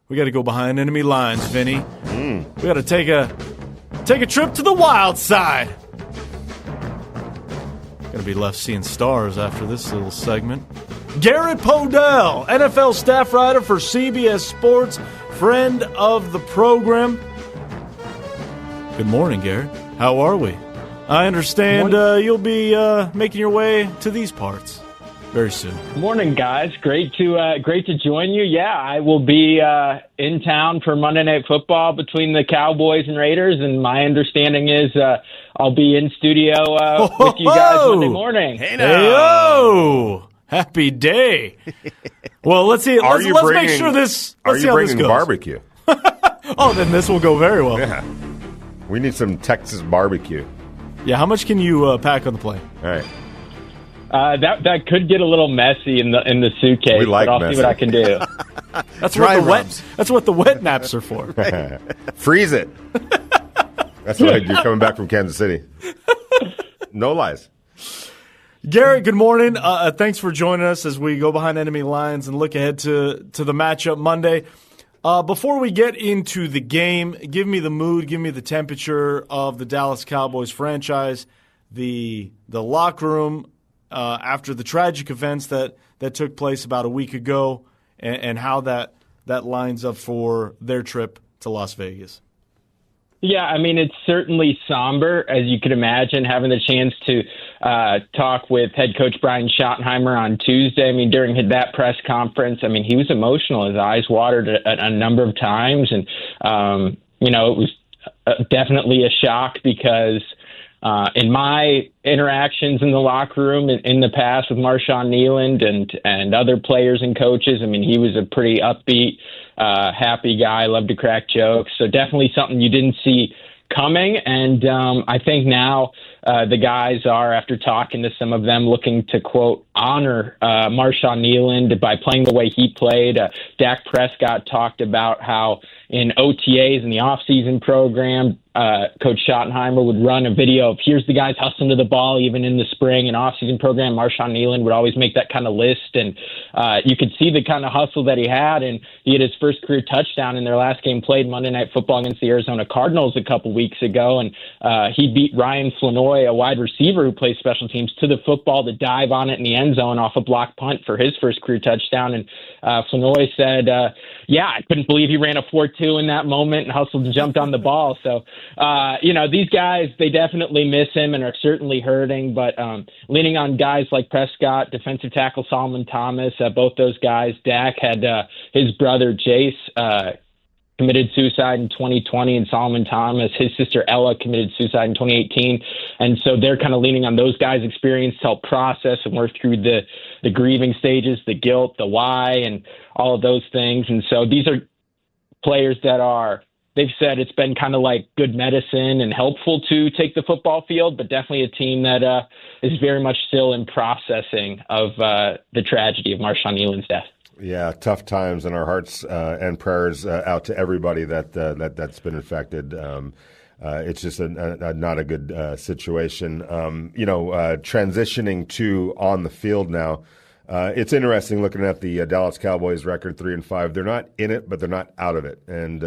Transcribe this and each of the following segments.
We got to go behind enemy lines, Vinny. We got to take a trip to the wild side. Gonna be left seeing stars after this little segment. Garrett Podell, NFL staff writer for CBS Sports, friend of the program. Good morning, Garrett. How are we? I understand you'll be making your way to these parts very soon. Morning, guys. Great to join you. Yeah, I will be in town for Monday Night Football between the Cowboys and Raiders, and my understanding is I'll be in studio with you guys Monday morning. Hey, happy day. Well, let's see. Let's make sure this. Let's see how this goes. Barbecue? Oh, then this will go very well. Yeah. We need some Texas barbecue. Yeah, how much can you pack on the plane? All right. That could get a little messy in the suitcase. We like but I'll messy. see what I can do. That's what the wet naps are for. Freeze it. That's what I do coming back from Kansas City. No lies. Garrett, good morning. Thanks for joining us as we go behind enemy lines and look ahead to the matchup Monday. Before we get into the game, give me the mood, give me the temperature of the Dallas Cowboys franchise, the locker room after the tragic events that took place about a week ago, and how that lines up for their trip to Las Vegas. Yeah, I mean, it's certainly somber, as you could imagine, having the chance to talk with head coach Brian Schottenheimer on Tuesday. I mean, during that press conference, I mean, he was emotional. His eyes watered a number of times. And, it was definitely a shock because in my interactions in the locker room in the past with Marshawn Kneeland and other players and coaches, I mean, he was a pretty upbeat, happy guy, loved to crack jokes. So definitely something you didn't see coming. And I think now the guys are, after talking to some of them, looking to, quote, honor Marshawn Kneeland by playing the way he played. Dak Prescott talked about how in OTAs in the offseason program, Coach Schottenheimer would run a video of here's the guys hustling to the ball, even in the spring and offseason program. Marshawn Kneeland would always make that kind of list, and you could see the kind of hustle that he had. And he had his first career touchdown in their last game played Monday Night Football against the Arizona Cardinals a couple weeks ago, and he beat Ryan Flanoy, a wide receiver who plays special teams, to the football to dive on it in the end zone off a block punt for his first career touchdown. And Flanoy said, I couldn't believe he ran a 4.2 in that moment and hustled and jumped on the ball. So, these guys, they definitely miss him and are certainly hurting, but leaning on guys like Prescott, defensive tackle Solomon Thomas, both those guys. Dak had his brother Jace committed suicide in 2020, and Solomon Thomas, his sister Ella, committed suicide in 2018. And so they're kind of leaning on those guys' experience to help process and work through the grieving stages, the guilt, the why, and all of those things. And so these are players that they've said it's been kind of like good medicine and helpful to take the football field, but definitely a team that is very much still in processing of the tragedy of Marshawn Kneeland's death. Yeah, tough times, and our hearts and prayers out to everybody that's been affected. It's just not a good situation. Transitioning to on the field now. It's interesting looking at the Dallas Cowboys record 3-5. They're not in it, but they're not out of it, and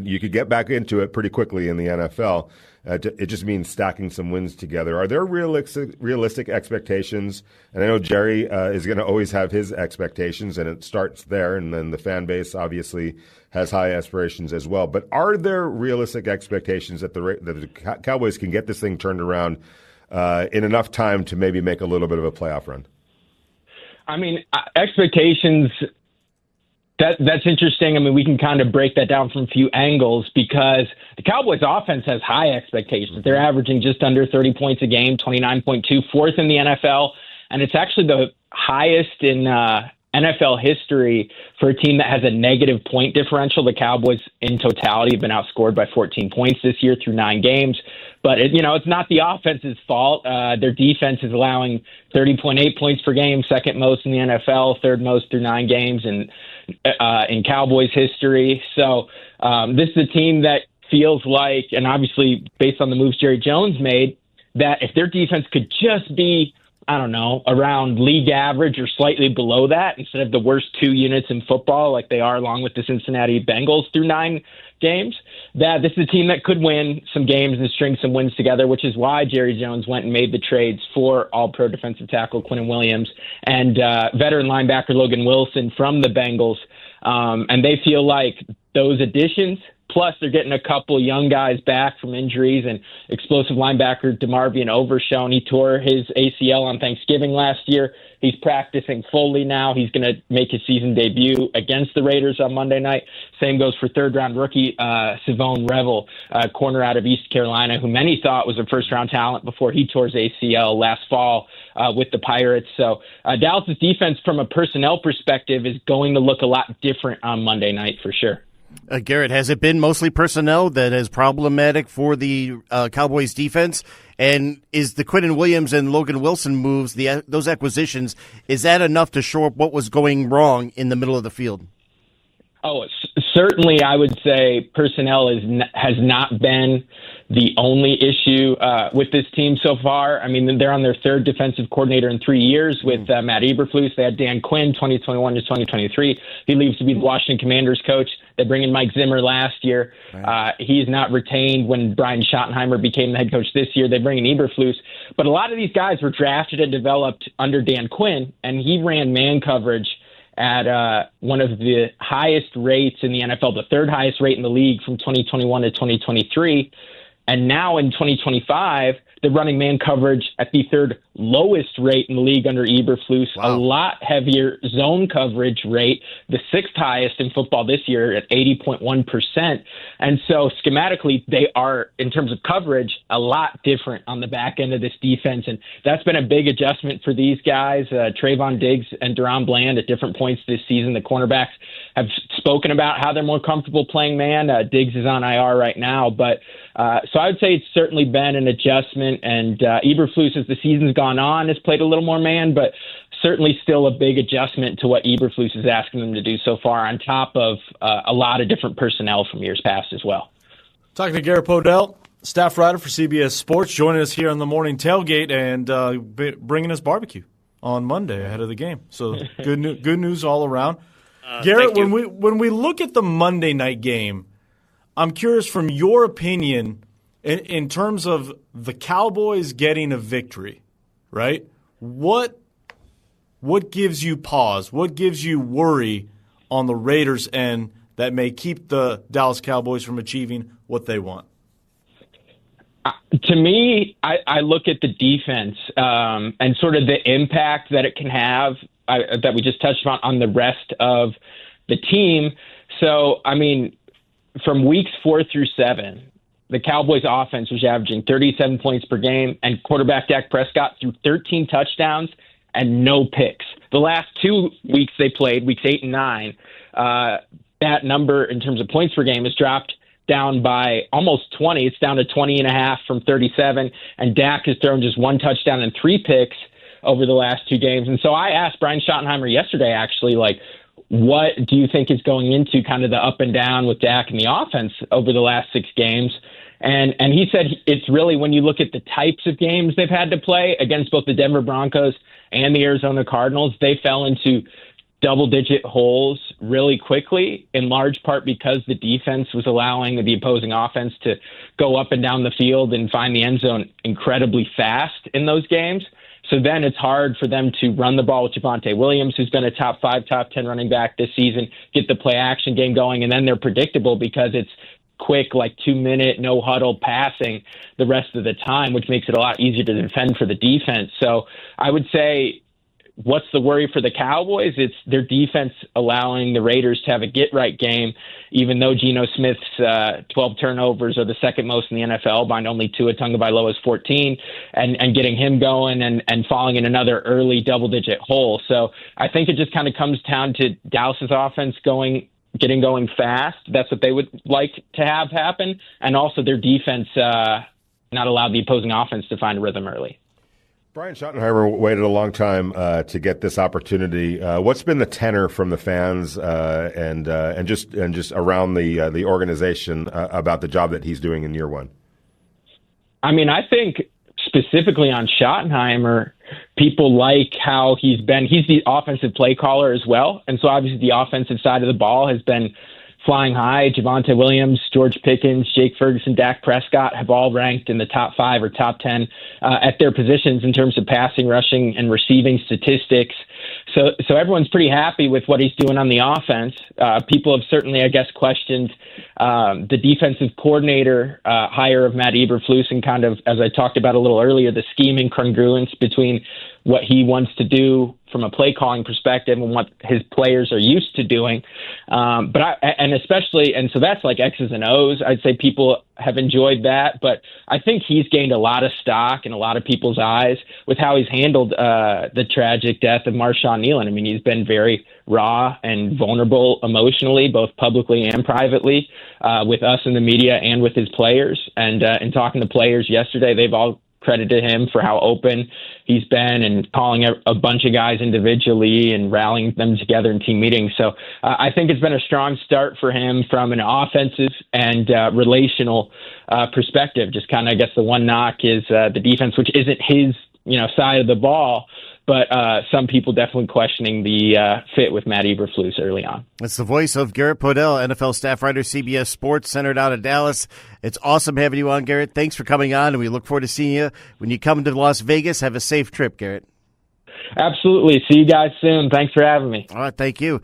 you could get back into it pretty quickly in the NFL. It just means stacking some wins together. Are there realistic expectations? And I know Jerry is going to always have his expectations, and it starts there, and then the fan base obviously has high aspirations as well. But are there realistic expectations that the Cowboys can get this thing turned around in enough time to maybe make a little bit of a playoff run? I mean, expectations, that's interesting. I mean, we can kind of break that down from a few angles because the Cowboys offense has high expectations. They're averaging just under 30 points a game, 29.2, fourth in the NFL. And it's actually the highest in NFL history for a team that has a negative point differential. The Cowboys in totality have been outscored by 14 points this year through 9 games. But, it's not the offense's fault. Their defense is allowing 30.8 points per game, second most in the NFL, third most through 9 games in Cowboys history. So this is a team that feels like, and obviously based on the moves Jerry Jones made, that if their defense could just be I don't know, around league average or slightly below that instead of the worst 2 units in football like they are along with the Cincinnati Bengals through 9 games, that this is a team that could win some games and string some wins together, which is why Jerry Jones went and made the trades for all-pro defensive tackle Quinnen Williams and veteran linebacker Logan Wilson from the Bengals. And they feel like those additions, plus they're getting a couple young guys back from injuries, and explosive linebacker DeMarvion Overshown, he tore his ACL on Thanksgiving last year. He's practicing fully now. He's going to make his season debut against the Raiders on Monday night. Same goes for third-round rookie Savone Revel, corner out of East Carolina, who many thought was a first-round talent before he tore his ACL last fall with the Pirates. So Dallas' defense from a personnel perspective is going to look a lot different on Monday night for sure. Garrett, has it been mostly personnel that is problematic for the Cowboys defense? And is the Quinnen Williams and Logan Wilson moves, those acquisitions, is that enough to shore up what was going wrong in the middle of the field? Oh, certainly I would say personnel has not been the only issue with this team so far. I mean, they're on their third defensive coordinator in 3 years with Matt Eberflus. They had Dan Quinn, 2021 to 2023. He leaves to be the Washington Commanders coach. They bring in Mike Zimmer last year. Right. He's not retained when Brian Schottenheimer became the head coach this year. They bring in Eberflus. But a lot of these guys were drafted and developed under Dan Quinn, and he ran man coverage at one of the highest rates in the NFL, the third highest rate in the league from 2021 to 2023. And now in 2025, they're running man coverage at the third lowest rate in the league under Eberflus. Wow. A lot heavier zone coverage rate, the sixth highest in football this year at 80.1%. And so schematically, they are, in terms of coverage, a lot different on the back end of this defense. And that's been a big adjustment for these guys. Trayvon Diggs and Deron Bland at different points this season, the cornerbacks have spoken about how they're more comfortable playing man. Diggs is on IR right now. But so I would say it's certainly been an adjustment. And Eberflus, as the season's gone on, has played a little more man, but certainly still a big adjustment to what Eberflus is asking them to do so far, on top of a lot of different personnel from years past as well. Talking to Garrett Podell, staff writer for CBS Sports, joining us here on the Morning Tailgate and bringing us barbecue on Monday ahead of the game. So good news all around. Garrett, when we look at the Monday night game, I'm curious from your opinion in terms of the Cowboys getting a victory, right? What gives you pause? What gives you worry on the Raiders' end that may keep the Dallas Cowboys from achieving what they want? To me, I look at the defense and sort of the impact that it can have that we just touched on the rest of the team. So, I mean, from weeks 4 through 7, the Cowboys offense was averaging 37 points per game, and quarterback Dak Prescott threw 13 touchdowns and no picks. The last 2 weeks they played, weeks 8 and 9, that number in terms of points per game has dropped down by almost 20. It's down to 20.5 from 37, and Dak has thrown just 1 touchdown and 3 picks over the last 2 games. And so I asked Brian Schottenheimer yesterday, actually, like, what do you think is going into kind of the up and down with Dak and the offense over the last 6 games? And he said it's really when you look at the types of games they've had to play against both the Denver Broncos and the Arizona Cardinals, they fell into double-digit holes really quickly, in large part because the defense was allowing the opposing offense to go up and down the field and find the end zone incredibly fast in those games. So then it's hard for them to run the ball with Javonte Williams, who's been a top 5, top 10 running back this season, get the play-action game going, and then they're predictable because it's quick, like 2-minute, no huddle passing the rest of the time, which makes it a lot easier to defend for the defense. So I would say, what's the worry for the Cowboys? It's their defense allowing the Raiders to have a get-right game, even though Geno Smith's 12 turnovers are the second most in the NFL, behind only Tua Tagovailoa's 14, and getting him going and falling in another early double-digit hole. So I think it just kind of comes down to Dallas's offense getting going fast. That's what they would like to have happen. And also their defense not allow the opposing offense to find a rhythm early. Brian Schottenheimer waited a long time to get this opportunity. What's been the tenor from the fans and just around the organization about the job that he's doing in year one? I mean, I think specifically on Schottenheimer, people like how he's the offensive play caller as well. And so obviously the offensive side of the ball has been flying high. Javonte Williams, George Pickens, Jake Ferguson, Dak Prescott have all ranked in the top 5 or top 10 at their positions in terms of passing, rushing, and receiving statistics. So everyone's pretty happy with what he's doing on the offense. People have certainly, I guess, questioned the defensive coordinator hire of Matt Eberflus and kind of, as I talked about a little earlier, the scheme incongruence between what he wants to do from a play calling perspective and what his players are used to doing. So that's like X's and O's. I'd say people have enjoyed that, but I think he's gained a lot of stock in a lot of people's eyes with how he's handled the tragic death of Marshawn Nealon. I mean, he's been very raw and vulnerable emotionally, both publicly and privately, with us in the media and with his players. And in talking to players yesterday, they've all credited him for how open he's been and calling a bunch of guys individually and rallying them together in team meetings. So I think it's been a strong start for him from an offensive and relational perspective. Just kind of, I guess the one knock is the defense, which isn't his side of the ball. But some people definitely questioning the fit with Matt Eberflus early on. That's the voice of Garrett Podell, NFL staff writer, CBS Sports, centered out of Dallas. It's awesome having you on, Garrett. Thanks for coming on, and we look forward to seeing you when you come to Las Vegas. Have a safe trip, Garrett. Absolutely. See you guys soon. Thanks for having me. All right, thank you.